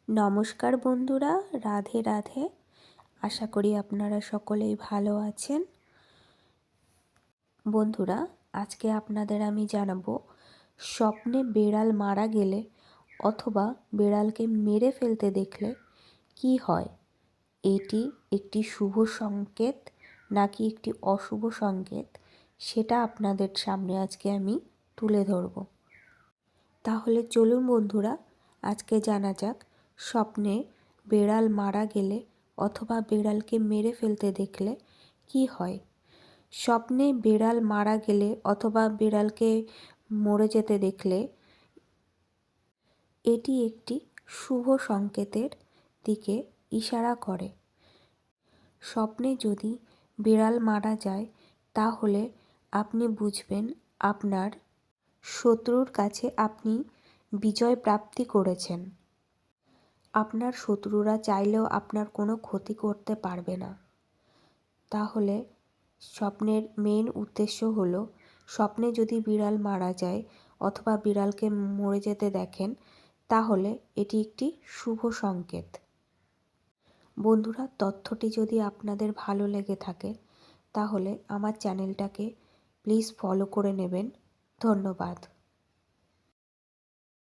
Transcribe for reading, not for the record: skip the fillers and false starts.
নমস্কার বন্ধুরা, রাধে রাধে। আশা করি আপনারা সকলেই ভালো আছেন। বন্ধুরা, আজকে আপনাদের আমি জানাবো স্বপ্নে বেড়াল মারা গেলে অথবা বেড়ালকে মেরে ফেলতে দেখলে কি হয়। এটি একটি শুভ সংকেত নাকি একটি অশুভ সংকেত, সেটা আপনাদের সামনে আজকে আমি তুলে ধরব। তাহলে চলুন বন্ধুরা, আজকে জানা যাক স্বপ্নে বেড়াল মারা গেলে অথবা বেড়ালকে মেরে ফেলতে দেখলে কি হয়। স্বপ্নে বেড়াল মারা গেলে অথবা বেড়ালকে মরে যেতে দেখলে এটি একটি শুভ সংকেতের দিকে ইশারা করে। স্বপ্নে যদি বিড়াল মারা যায় তাহলে আপনি বুঝবেন আপনার শত্রুর কাছে আপনি বিজয় প্রাপ্তি করেছেন। আপনার শত্রুরা চাইলেও আপনার কোনো ক্ষতি করতে পারবে না। তাহলে স্বপ্নের মেন উদ্দেশ্য হলো, স্বপ্নে যদি বিড়াল মারা যায় অথবা বিড়ালকে মরে যেতে দেখেন তাহলে এটি একটি শুভ সংকেত। বন্ধুরা, তথ্যটি যদি আপনাদের ভালো লেগে থাকে তাহলে আমার চ্যানেলটাকে প্লিজ ফলো করে নেবেন। ধন্যবাদ।